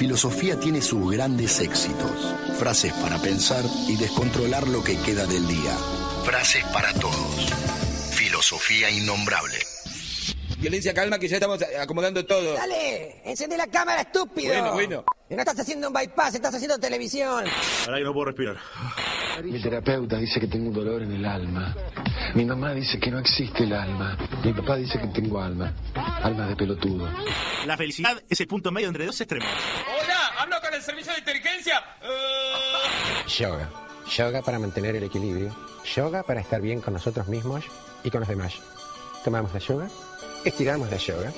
filosofía tiene sus grandes éxitos. Frases para pensar y descontrolar lo que queda del día. Frases para todos. Filosofía innombrable. Violencia, calma, que ya estamos acomodando todo. Dale, encendé la cámara, estúpido. Bueno. No estás haciendo un bypass, estás haciendo televisión. Ahora que no puedo respirar. Mi terapeuta dice que tengo un dolor en el alma. Mi mamá dice que no existe el alma. Mi papá dice que tengo alma. Alma de pelotudo. La felicidad es el punto medio entre dos extremos. Hola, hablo con el servicio de inteligencia. Yoga. Yoga para mantener el equilibrio. Yoga para estar bien con nosotros mismos y con los demás. Tomamos la yoga, estiramos la yoga,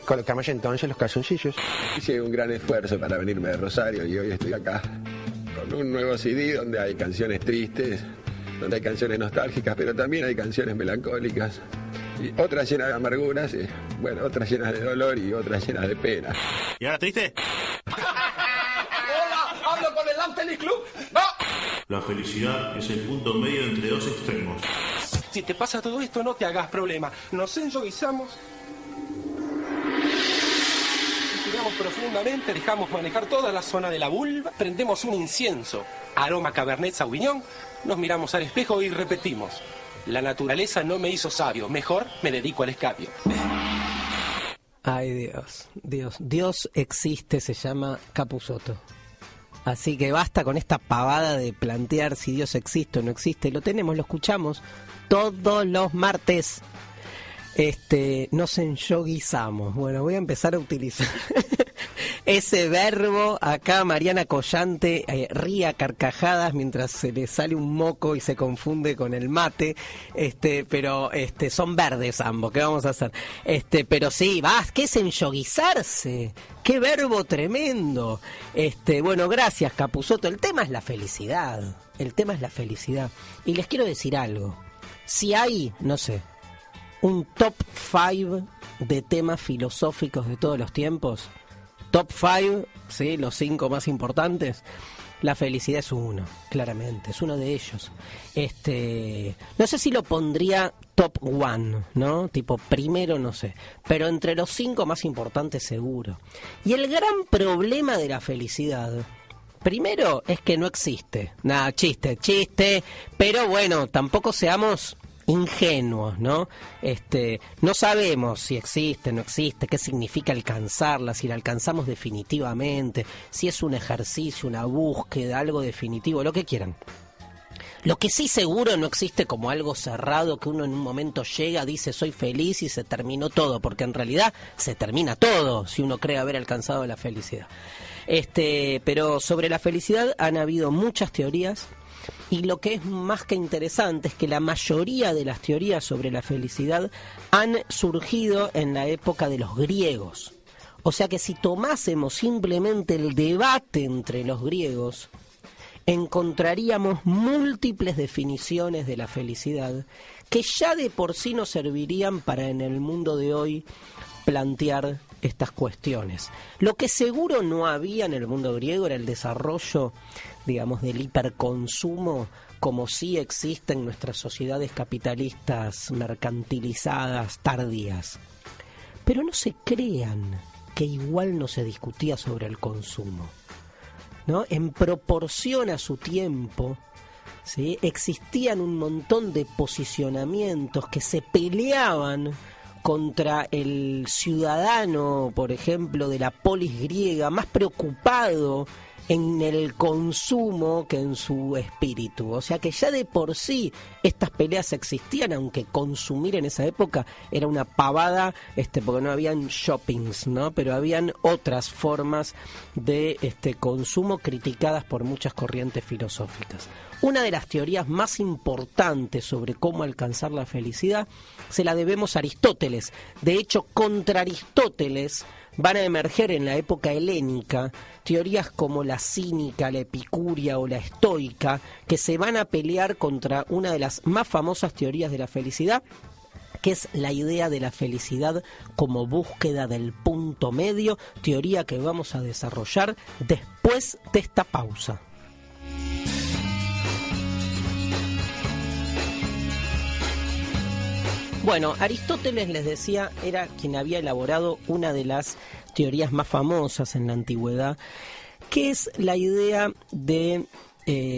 colocamos entonces los calzoncillos. Hice un gran esfuerzo para venirme de Rosario y hoy estoy acá con un nuevo CD donde hay canciones tristes, donde hay canciones nostálgicas, pero también hay canciones melancólicas. Y otras llenas de amarguras, bueno, otras llenas de dolor y otras llenas de pena. ¿Y ahora triste? Hola, hablo con el Anthony Club. ¡No! La felicidad es el punto medio entre dos extremos. Si te pasa todo esto, no te hagas problema. Nos enyoguizamos, respiramos profundamente, dejamos manejar toda la zona de la vulva, prendemos un incienso, aroma Cabernet Sauvignon, nos miramos al espejo y repetimos: la naturaleza no me hizo sabio, mejor me dedico al escabio. Ay, Dios existe, se llama Capusotto. Así que basta con esta pavada de plantear si Dios existe o no existe. Lo tenemos, lo escuchamos todos los martes. Nos enyoguizamos. Bueno, voy a empezar a utilizar ese verbo. Acá Mariana Collante ríe a carcajadas mientras se le sale un moco y se confunde con el mate. Pero son verdes ambos. ¿Qué vamos a hacer? Pero sí, ¿qué es enyoguizarse? ¡Qué verbo tremendo! Bueno, gracias, Capusotto. El tema es la felicidad. Y les quiero decir algo. Si hay, no sé, un top 5 de temas filosóficos de todos los tiempos, top 5, ¿sí? Los 5 más importantes, la felicidad es uno, claramente, es uno de ellos. No sé si lo pondría top 1, ¿no? Tipo primero, no sé, pero entre los 5 más importantes seguro. Y el gran problema de la felicidad, primero, es que no existe. Nada, chiste, pero bueno, tampoco seamos ingenuos, ¿no? No sabemos si existe, no existe, qué significa alcanzarla, si la alcanzamos definitivamente, si es un ejercicio, una búsqueda, algo definitivo, lo que quieran. Lo que sí seguro no existe como algo cerrado que uno en un momento llega, dice soy feliz y se terminó todo, porque en realidad se termina todo si uno cree haber alcanzado la felicidad. Pero sobre la felicidad han habido muchas teorías. Y lo que es más que interesante es que la mayoría de las teorías sobre la felicidad han surgido en la época de los griegos. O sea que si tomásemos simplemente el debate entre los griegos, encontraríamos múltiples definiciones de la felicidad que ya de por sí nos servirían para en el mundo de hoy plantear estas cuestiones. Lo que seguro no había en el mundo griego era el desarrollo, digamos, del hiperconsumo, como sí existe en nuestras sociedades capitalistas mercantilizadas tardías. Pero no se crean que igual no se discutía sobre el consumo, ¿no? En proporción a su tiempo, ¿sí? Existían un montón de posicionamientos que se peleaban contra el ciudadano, por ejemplo, de la polis griega, más preocupado en el consumo que en su espíritu. O sea que ya de por sí estas peleas existían, aunque consumir en esa época era una pavada, porque no habían shoppings, ¿no? Pero habían otras formas de consumo criticadas por muchas corrientes filosóficas. Una de las teorías más importantes sobre cómo alcanzar la felicidad se la debemos a Aristóteles. De hecho, contra Aristóteles van a emerger en la época helénica teorías como la cínica, la epicuria o la estoica, que se van a pelear contra una de las más famosas teorías de la felicidad, que es la idea de la felicidad como búsqueda del punto medio, teoría que vamos a desarrollar después de esta pausa. Bueno, Aristóteles, les decía, era quien había elaborado una de las teorías más famosas en la antigüedad, que es la idea de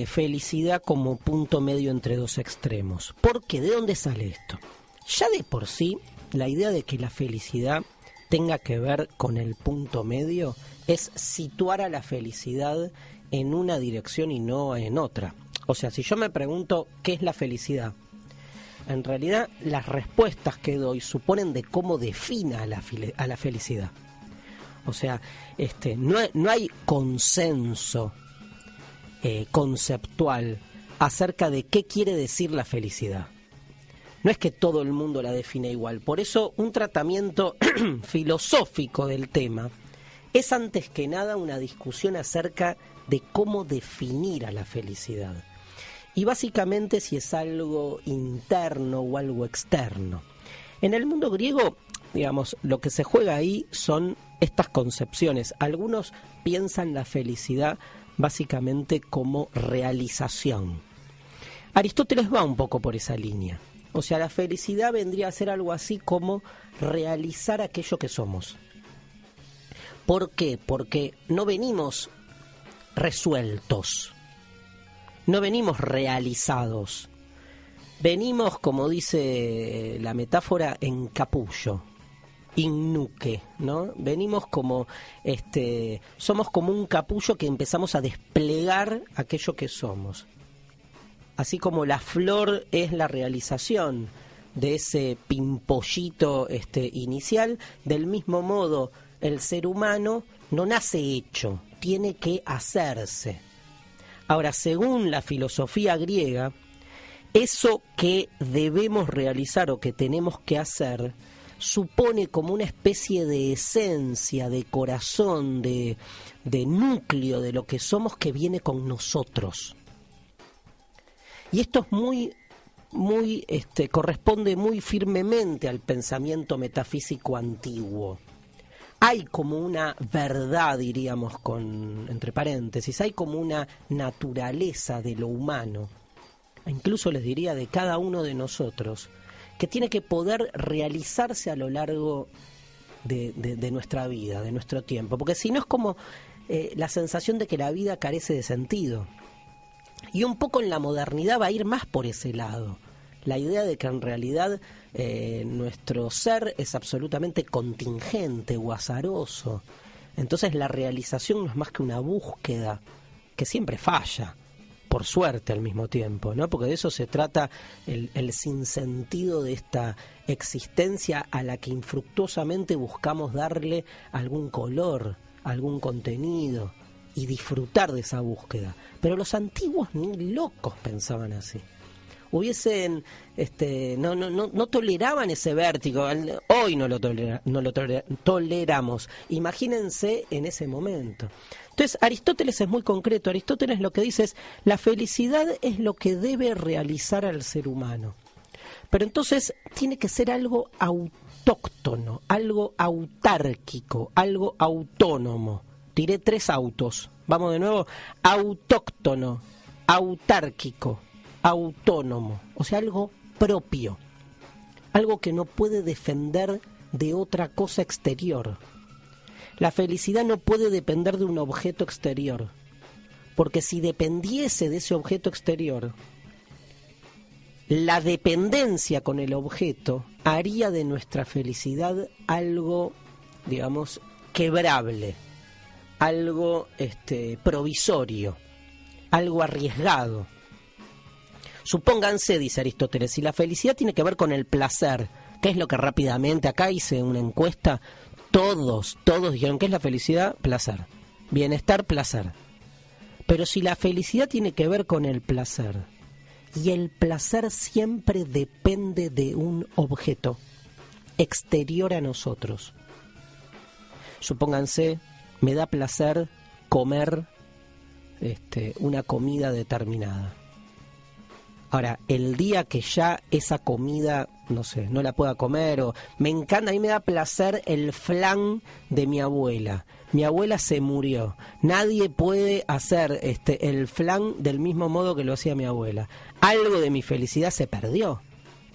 felicidad como punto medio entre dos extremos. ¿Por qué? ¿De dónde sale esto? Ya de por sí, la idea de que la felicidad tenga que ver con el punto medio es situar a la felicidad en una dirección y no en otra. O sea, si yo me pregunto qué es la felicidad, en realidad las respuestas que doy suponen de cómo defina a la felicidad. O sea, no hay consenso conceptual acerca de qué quiere decir la felicidad. No es que todo el mundo la define igual. Por eso un tratamiento filosófico del tema es antes que nada una discusión acerca de cómo definir a la felicidad. Y básicamente si es algo interno o algo externo. En el mundo griego, digamos, lo que se juega ahí son estas concepciones. Algunos piensan la felicidad básicamente como realización. Aristóteles va un poco por esa línea. O sea, la felicidad vendría a ser algo así como realizar aquello que somos. ¿Por qué? Porque no venimos resueltos, no venimos realizados, venimos, como dice la metáfora, en capullo, in nuque, ¿no? Venimos como, somos como un capullo que empezamos a desplegar aquello que somos. Así como la flor es la realización de ese pimpollito inicial, del mismo modo el ser humano no nace hecho, tiene que hacerse. Ahora, según la filosofía griega, eso que debemos realizar o que tenemos que hacer supone como una especie de esencia, de corazón, de núcleo de lo que somos que viene con nosotros. Y esto es corresponde muy firmemente al pensamiento metafísico antiguo. Hay como una verdad, diríamos, entre paréntesis, hay como una naturaleza de lo humano, incluso les diría de cada uno de nosotros, que tiene que poder realizarse a lo largo de nuestra vida, de nuestro tiempo, porque si no es como la sensación de que la vida carece de sentido. Y un poco en la modernidad va a ir más por ese lado. La idea de que en realidad nuestro ser es absolutamente contingente o azaroso. Entonces la realización no es más que una búsqueda que siempre falla, por suerte al mismo tiempo, ¿no? Porque de eso se trata el sinsentido de esta existencia a la que infructuosamente buscamos darle algún color, algún contenido y disfrutar de esa búsqueda. Pero los antiguos ni locos pensaban así. No toleraban ese vértigo. Hoy no lo toleramos. Imagínense en ese momento. Entonces Aristóteles es muy concreto. Aristóteles lo que dice es: la felicidad es lo que debe realizar al ser humano. Pero entonces tiene que ser algo autóctono, algo autárquico, algo autónomo. Tiré 3 autos. Vamos de nuevo. Autóctono, autárquico, autónomo. O sea, algo propio. Algo que no puede depender de otra cosa exterior. La felicidad no puede depender de un objeto exterior. Porque si dependiese de ese objeto exterior, la dependencia con el objeto haría de nuestra felicidad algo, digamos, quebrable. Algo provisorio, algo arriesgado. Supónganse, dice Aristóteles, si la felicidad tiene que ver con el placer, ¿qué es lo que rápidamente acá hice una encuesta? Todos dijeron, ¿qué es la felicidad? Placer. Bienestar, placer. Pero si la felicidad tiene que ver con el placer, y el placer siempre depende de un objeto exterior a nosotros. Supónganse, me da placer comer una comida determinada. Ahora, el día que ya esa comida, no sé, no la pueda comer, o me encanta, a mí me da placer el flan de mi abuela. Mi abuela se murió. Nadie puede hacer el flan del mismo modo que lo hacía mi abuela. Algo de mi felicidad se perdió.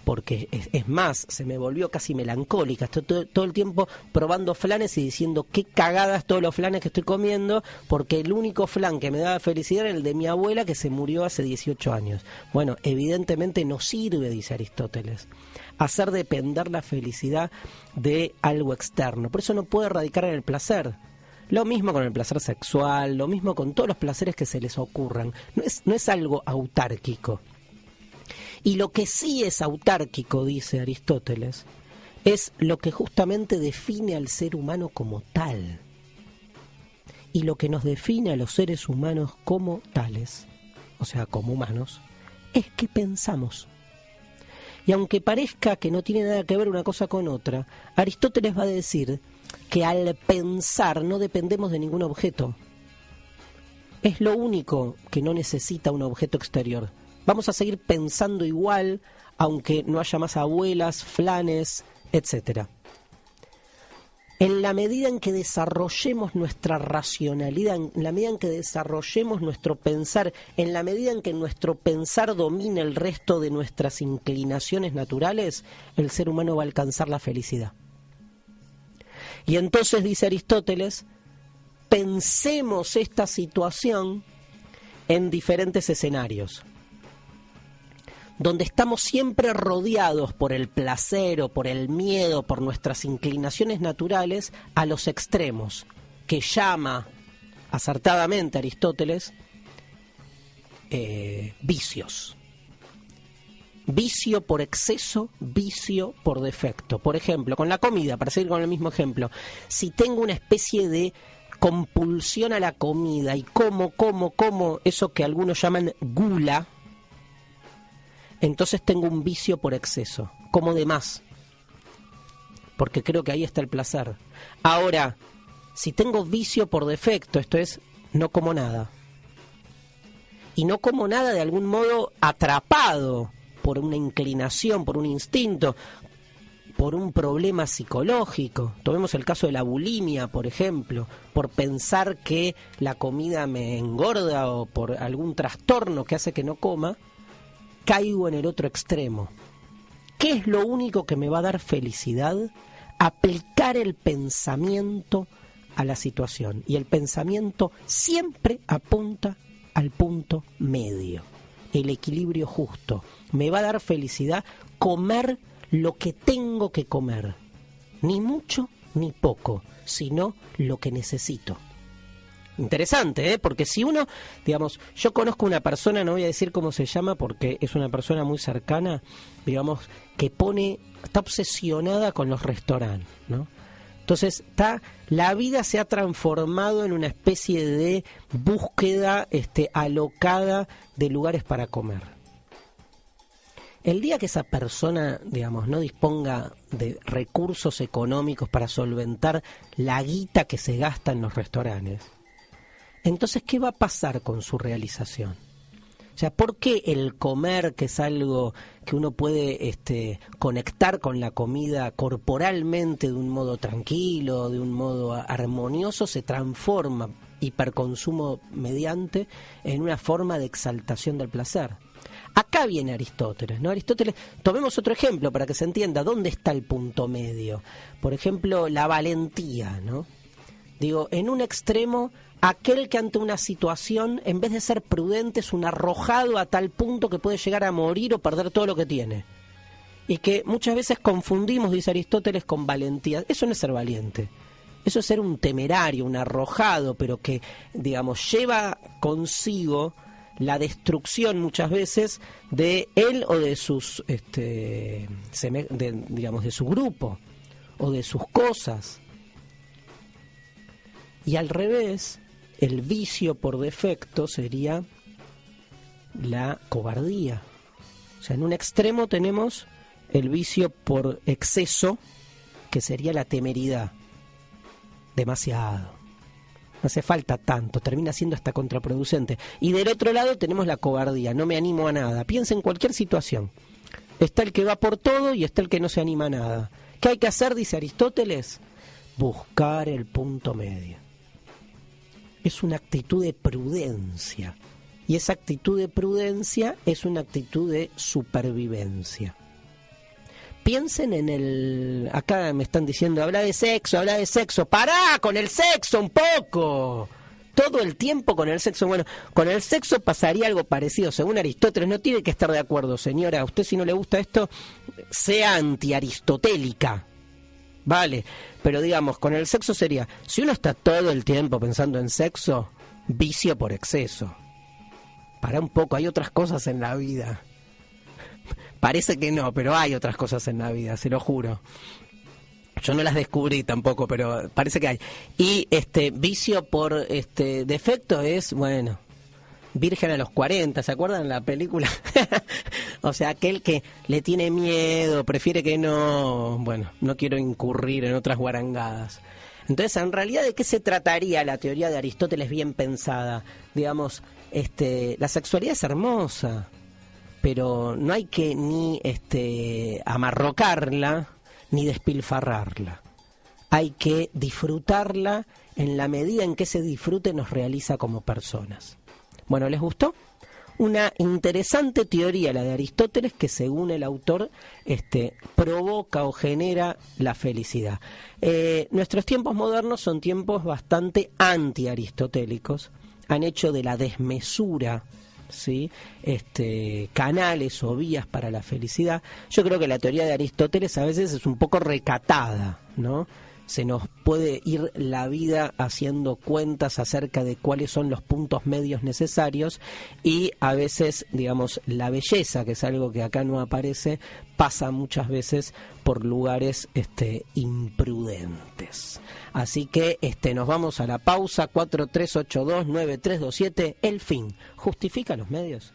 porque es más, se me volvió casi melancólica. Estoy todo el tiempo probando flanes y diciendo qué cagadas todos los flanes que estoy comiendo, porque el único flan que me daba felicidad era el de mi abuela, que se murió hace 18 años. Bueno, evidentemente no sirve, dice Aristóteles, hacer depender la felicidad de algo externo. Por eso no puede radicar en el placer. Lo mismo con el placer sexual, lo mismo con todos los placeres que se les ocurran. No es algo autárquico. Y lo que sí es autárquico, dice Aristóteles, es lo que justamente define al ser humano como tal. Y lo que nos define a los seres humanos como tales, o sea, como humanos, es que pensamos. Y aunque parezca que no tiene nada que ver una cosa con otra, Aristóteles va a decir que al pensar no dependemos de ningún objeto. Es lo único que no necesita un objeto exterior. Vamos a seguir pensando igual, aunque no haya más abuelas, flanes, etc. En la medida en que desarrollemos nuestra racionalidad, en la medida en que desarrollemos nuestro pensar, en la medida en que nuestro pensar domine el resto de nuestras inclinaciones naturales, el ser humano va a alcanzar la felicidad. Y entonces, dice Aristóteles, pensemos esta situación en diferentes escenarios, donde estamos siempre rodeados por el placer o por el miedo, por nuestras inclinaciones naturales, a los extremos, que llama acertadamente Aristóteles vicios. Vicio por exceso, vicio por defecto. Por ejemplo, con la comida, para seguir con el mismo ejemplo, si tengo una especie de compulsión a la comida y como eso que algunos llaman gula, entonces tengo un vicio por exceso, como de más, porque creo que ahí está el placer. Ahora, si tengo vicio por defecto, esto es, no como nada, y no como nada de algún modo atrapado por una inclinación, por un instinto, por un problema psicológico. Tomemos el caso de la bulimia, por ejemplo, por pensar que la comida me engorda o por algún trastorno que hace que no coma, caigo en el otro extremo. ¿Qué es lo único que me va a dar felicidad? Aplicar el pensamiento a la situación. Y el pensamiento siempre apunta al punto medio, el equilibrio justo. Me va a dar felicidad comer lo que tengo que comer. Ni mucho ni poco, sino lo que necesito. Interesante, ¿eh? Porque si uno, digamos, yo conozco una persona, no voy a decir cómo se llama porque es una persona muy cercana, digamos, que está obsesionada con los restaurantes, ¿no? Entonces, la vida se ha transformado en una especie de búsqueda alocada de lugares para comer. El día que esa persona, digamos, no disponga de recursos económicos para solventar la guita que se gasta en los restaurantes, entonces, ¿qué va a pasar con su realización? O sea, ¿por qué el comer, que es algo que uno puede conectar con la comida corporalmente de un modo tranquilo, de un modo armonioso, se transforma, hiperconsumo mediante, en una forma de exaltación del placer? Acá viene Aristóteles, ¿no? Aristóteles, tomemos otro ejemplo para que se entienda dónde está el punto medio. Por ejemplo, la valentía, ¿no? Digo, en un extremo, aquel que ante una situación, en vez de ser prudente, es un arrojado a tal punto que puede llegar a morir o perder todo lo que tiene. Y que muchas veces confundimos, dice Aristóteles, con valentía. Eso no es ser valiente. Eso es ser un temerario, un arrojado, pero que, digamos, lleva consigo la destrucción muchas veces de él o de sus, de su grupo o de sus cosas. Y al revés, el vicio por defecto sería la cobardía. O sea, en un extremo tenemos el vicio por exceso, que sería la temeridad. Demasiado. No hace falta tanto, termina siendo hasta contraproducente. Y del otro lado tenemos la cobardía, no me animo a nada. Piensa en cualquier situación. Está el que va por todo y está el que no se anima a nada. ¿Qué hay que hacer, dice Aristóteles? Buscar el punto medio. Es una actitud de prudencia. Y esa actitud de prudencia es una actitud de supervivencia. piensen en el... Acá me están diciendo, habla de sexo, pará con el sexo un poco. Todo el tiempo con el sexo. Bueno, con el sexo pasaría algo parecido. Según Aristóteles, no tiene que estar de acuerdo, señora. A usted, si no le gusta esto, sea antiaristotélica. Vale, pero digamos, con el sexo sería, si uno está todo el tiempo pensando en sexo, vicio por exceso. Pará un poco, hay otras cosas en la vida. Parece que no, pero hay otras cosas en la vida, se lo juro. Yo no las descubrí tampoco, pero parece que hay. Y vicio por defecto es, bueno, virgen a los 40, ¿se acuerdan la película? O sea, aquel que le tiene miedo, prefiere que no, bueno, no quiero incurrir en otras guarangadas. Entonces, en realidad, ¿de qué se trataría la teoría de Aristóteles bien pensada? Digamos, la sexualidad es hermosa, pero no hay que ni amarrocarla ni despilfarrarla. Hay que disfrutarla en la medida en que ese disfrute nos realiza como personas. Bueno, ¿les gustó? Una interesante teoría la de Aristóteles que, según el autor, provoca o genera la felicidad. Nuestros tiempos modernos son tiempos bastante anti-aristotélicos. Han hecho de la desmesura, ¿sí? Canales o vías para la felicidad. Yo creo que la teoría de Aristóteles a veces es un poco recatada, ¿no? Se nos puede ir la vida haciendo cuentas acerca de cuáles son los puntos medios necesarios y a veces, digamos, la belleza, que es algo que acá no aparece, pasa muchas veces por lugares imprudentes. Así que nos vamos a la pausa. 4382-9327. El fin justifica los medios.